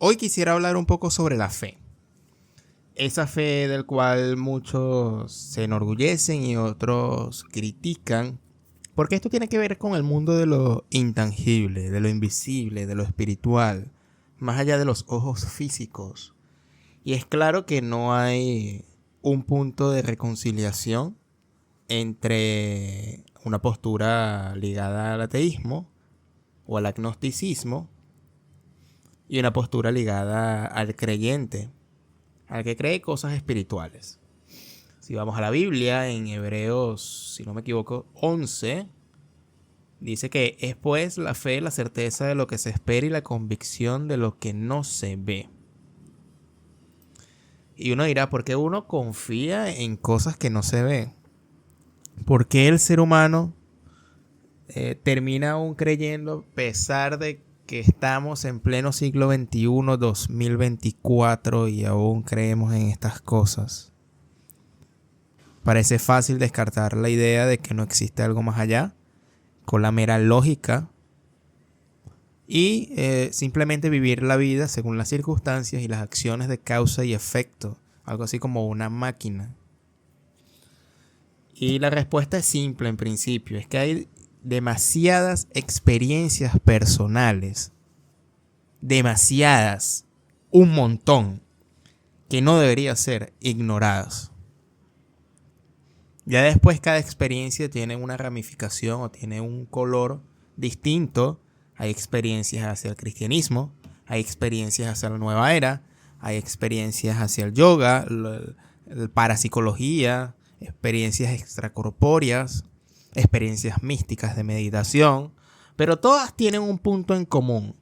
Hoy quisiera hablar un poco sobre la fe. Esa fe del cual muchos se enorgullecen y otros critican. Porque esto tiene que ver con el mundo de lo intangible, de lo invisible, de lo espiritual, más allá de los ojos físicos. Y es claro que no hay un punto de reconciliación entre una postura ligada al ateísmo o al agnosticismo y una postura ligada al creyente, al que cree cosas espirituales. Si vamos a la Biblia, en Hebreos, si no me equivoco, 11, dice que es pues la fe, la certeza de lo que se espera y la convicción de lo que no se ve. Y uno dirá, ¿por qué uno confía en cosas que no se ven? ¿Por qué el ser humano termina aún creyendo, a pesar de que estamos en pleno siglo XXI, 2024, y aún creemos en estas cosas? Parece fácil descartar la idea de que no existe algo más allá, con la mera lógica, y simplemente vivir la vida según las circunstancias y las acciones de causa y efecto, algo así como una máquina. Y la respuesta es simple en principio, es que hay demasiadas experiencias personales, demasiadas, un montón, que no deberían ser ignoradas. Ya después cada experiencia tiene una ramificación o tiene un color distinto. Hay experiencias hacia el cristianismo, hay experiencias hacia la nueva era, hay experiencias hacia el yoga, la parapsicología, experiencias extracorpóreas, experiencias místicas de meditación, pero todas tienen un punto en común.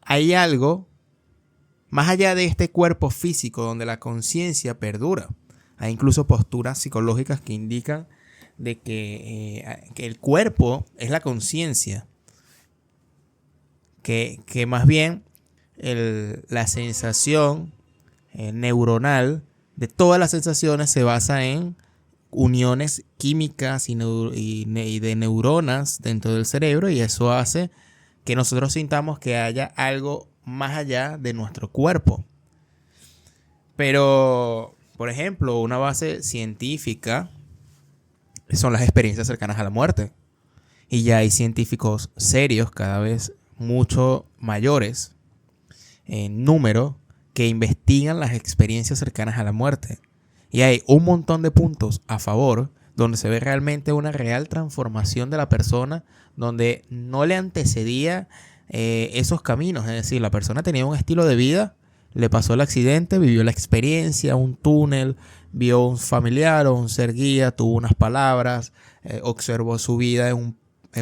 Hay algo más allá de este cuerpo físico donde la conciencia perdura. Hay incluso posturas psicológicas que indican de que el cuerpo es la conciencia, que más bien la sensación neuronal de todas las sensaciones se basa en uniones químicas y de neuronas dentro del cerebro, y eso hace que nosotros sintamos que haya algo más allá de nuestro cuerpo. Pero, por ejemplo, una base científica son las experiencias cercanas a la muerte. Y ya hay científicos serios, cada vez mucho mayores en número, que investigan las experiencias cercanas a la muerte. Y hay un montón de puntos a favor, donde se ve realmente una real transformación de la persona, donde no le antecedía esos caminos. Es decir, la persona tenía un estilo de vida, le pasó el accidente, vivió la experiencia, un túnel, vio un familiar o un ser guía, tuvo unas palabras, observó su vida en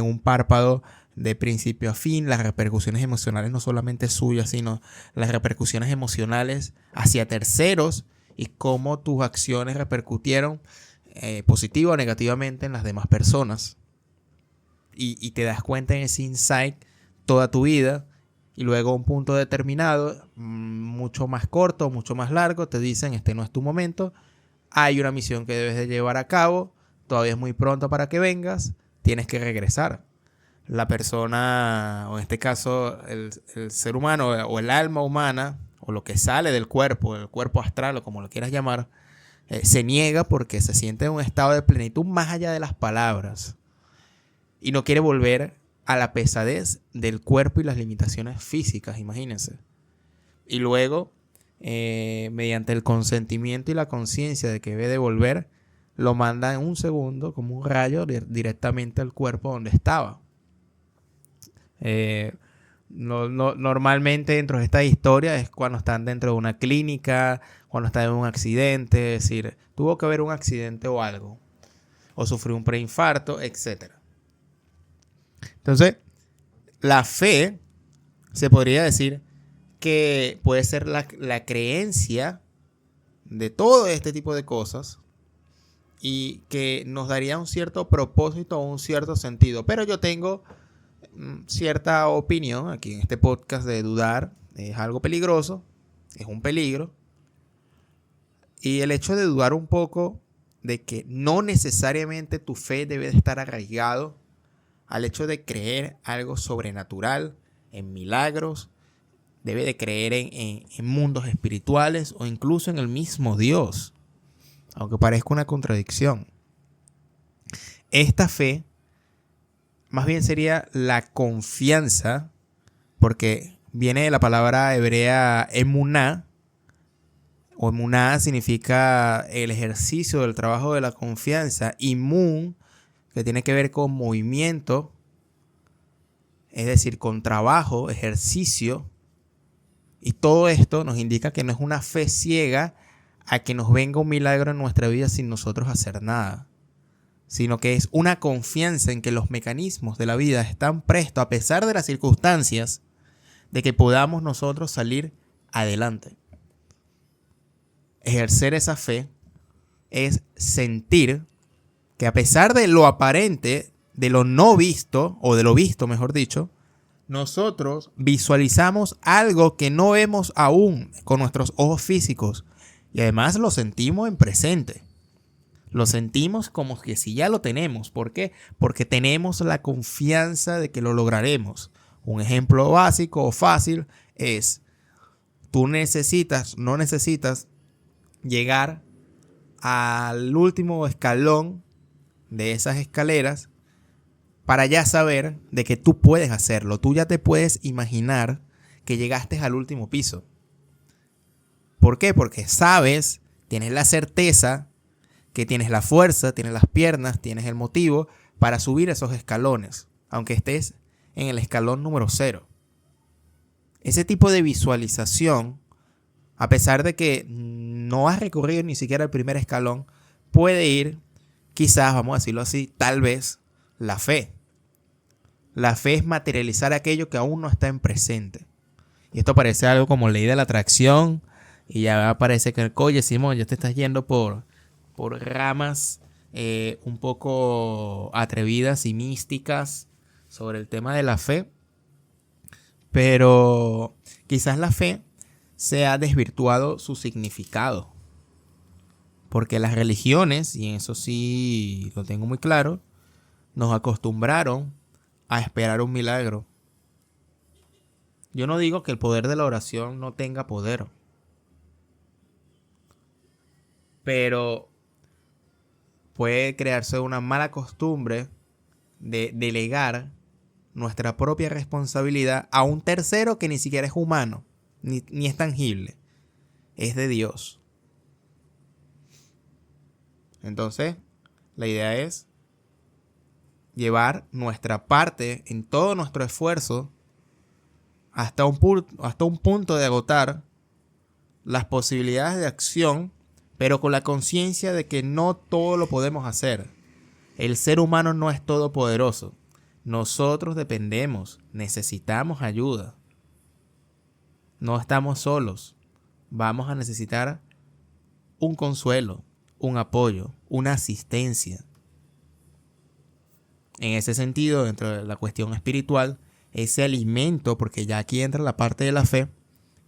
un párpado de principio a fin, las repercusiones emocionales no solamente suyas, sino las repercusiones emocionales hacia terceros y cómo tus acciones repercutieron positiva o negativamente en las demás personas. Y te das cuenta en ese insight toda tu vida, y luego a un punto determinado, mucho más corto, mucho más largo, te dicen: este no es tu momento, hay una misión que debes de llevar a cabo, todavía es muy pronto para que vengas, tienes que regresar. La persona, o en este caso el ser humano o el alma humana, o lo que sale del cuerpo, el cuerpo astral o como lo quieras llamar, se niega porque se siente en un estado de plenitud más allá de las palabras y no quiere volver a la pesadez del cuerpo y las limitaciones físicas, imagínense. Y luego, mediante el consentimiento y la conciencia de que debe de volver, lo manda en un segundo como un rayo directamente al cuerpo donde estaba. Normalmente dentro de esta historia es cuando están dentro de una clínica, cuando están en un accidente, es decir, tuvo que haber un accidente o algo, o sufrió un preinfarto, etc. Entonces, la fe se podría decir que puede ser la creencia de todo este tipo de cosas y que nos daría un cierto propósito o un cierto sentido. Pero yo tengo cierta opinión aquí en este podcast de dudar es algo peligroso, es un peligro. Y el hecho de dudar un poco de que no necesariamente tu fe debe de estar arraigado al hecho de creer algo sobrenatural, en milagros, debe de creer en mundos espirituales o incluso en el mismo Dios, aunque parezca una contradicción. Esta fe más bien sería la confianza, porque viene de la palabra hebrea emuná, o emuná significa el ejercicio del trabajo de la confianza, y mun, que tiene que ver con movimiento, es decir, con trabajo, ejercicio. Y todo esto nos indica que no es una fe ciega a que nos venga un milagro en nuestra vida sin nosotros hacer nada, sino que es una confianza en que los mecanismos de la vida están prestos a pesar de las circunstancias de que podamos nosotros salir adelante. Ejercer esa fe es sentir que a pesar de lo aparente, de lo no visto, o de lo visto mejor dicho, nosotros visualizamos algo que no vemos aún con nuestros ojos físicos y además lo sentimos en presente. Lo sentimos como que si ya lo tenemos. ¿Por qué? Porque tenemos la confianza de que lo lograremos. Un ejemplo básico o fácil es, tú no necesitas llegar al último escalón de esas escaleras para ya saber de que tú puedes hacerlo. Tú ya te puedes imaginar que llegaste al último piso. ¿Por qué? Porque sabes, tienes la certeza que tienes la fuerza, tienes las piernas, tienes el motivo para subir esos escalones, aunque estés en el escalón número 0. Ese tipo de visualización, a pesar de que no has recorrido ni siquiera el primer escalón, puede ir, quizás, vamos a decirlo así, tal vez, la fe. La fe es materializar aquello que aún no está en presente. Y esto parece algo como ley de la atracción, y ya parece que, oye, Simón, ya te estás yendo por ramas un poco atrevidas y místicas sobre el tema de la fe. Pero quizás la fe se ha desvirtuado su significado. Porque las religiones, y eso sí lo tengo muy claro, nos acostumbraron a esperar un milagro. Yo no digo que el poder de la oración no tenga poder, pero puede crearse una mala costumbre de delegar nuestra propia responsabilidad a un tercero que ni siquiera es humano, ni es tangible, es de Dios. Entonces, la idea es llevar nuestra parte en todo nuestro esfuerzo hasta un punto de agotar las posibilidades de acción, pero con la conciencia de que no todo lo podemos hacer. El ser humano no es todopoderoso. Nosotros dependemos, necesitamos ayuda. No estamos solos. Vamos a necesitar un consuelo, un apoyo, una asistencia. En ese sentido, dentro de la cuestión espiritual, ese alimento, porque ya aquí entra la parte de la fe,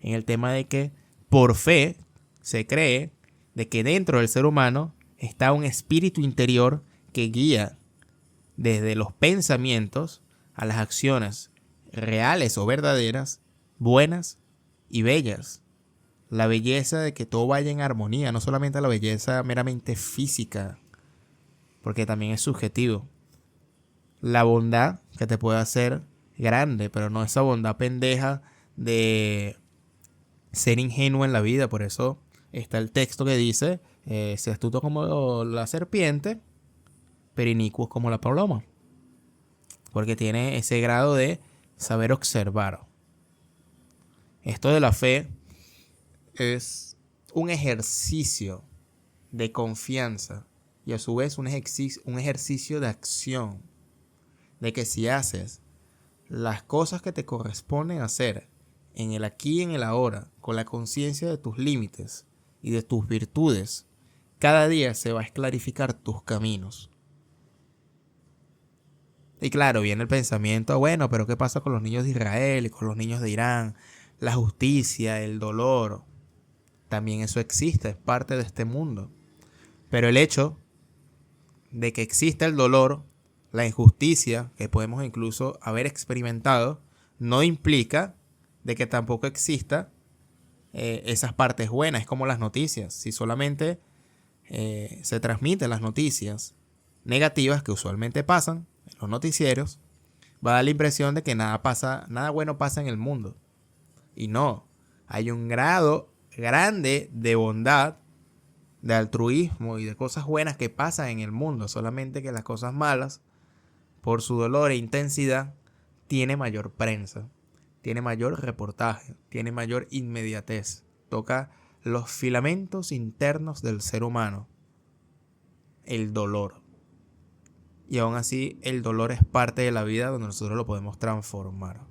en el tema de que por fe se cree de que dentro del ser humano está un espíritu interior que guía desde los pensamientos a las acciones reales o verdaderas, buenas y bellas. La belleza de que todo vaya en armonía, no solamente la belleza meramente física, porque también es subjetivo. La bondad que te puede hacer grande, pero no esa bondad pendeja de ser ingenuo en la vida. Por eso está el texto que dice, sé astuto como la serpiente, pero inicuo como la paloma. Porque tiene ese grado de saber observar. Esto de la fe es un ejercicio de confianza y a su vez un ejercicio de acción. De que si haces las cosas que te corresponden hacer en el aquí y en el ahora, con la conciencia de tus límites y de tus virtudes, cada día se va a clarificar tus caminos. Y claro, viene el pensamiento, bueno, pero ¿qué pasa con los niños de Israel y con los niños de Irán? La justicia, el dolor, también eso existe, es parte de este mundo. Pero el hecho de que exista el dolor, la injusticia que podemos incluso haber experimentado, no implica de que tampoco exista esas partes buenas. Es como las noticias. Si solamente se transmiten las noticias negativas que usualmente pasan en los noticieros, va a dar la impresión de que nada bueno pasa en el mundo. Y no, hay un grado grande de bondad, de altruismo y de cosas buenas que pasan en el mundo. Solamente que las cosas malas, por su dolor e intensidad, tiene mayor prensa, tiene mayor reportaje, tiene mayor inmediatez. Toca los filamentos internos del ser humano, el dolor. Y aún así, el dolor es parte de la vida donde nosotros lo podemos transformar.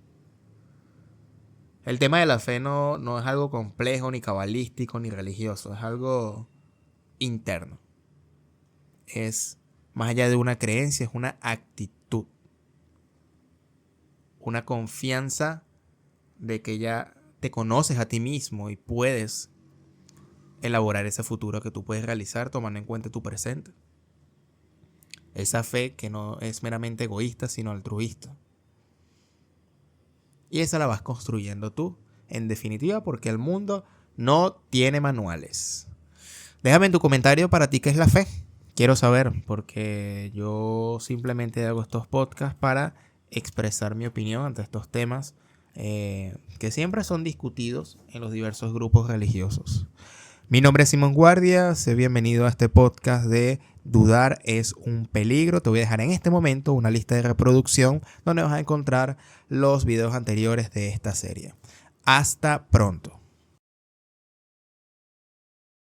El tema de la fe no es algo complejo, ni cabalístico, ni religioso. Es algo interno. Es más allá de una creencia, es una actitud. Una confianza de que ya te conoces a ti mismo y puedes elaborar ese futuro que tú puedes realizar tomando en cuenta tu presente. Esa fe que no es meramente egoísta, sino altruista. Y esa la vas construyendo tú, en definitiva, porque el mundo no tiene manuales. Déjame en tu comentario para ti qué es la fe. Quiero saber, porque yo simplemente hago estos podcasts para expresar mi opinión ante estos temas que siempre son discutidos en los diversos grupos religiosos. Mi nombre es Simón Guardia, sé bienvenido a este podcast de Dudar es un peligro. Te voy a dejar en este momento una lista de reproducción donde vas a encontrar los videos anteriores de esta serie. Hasta pronto.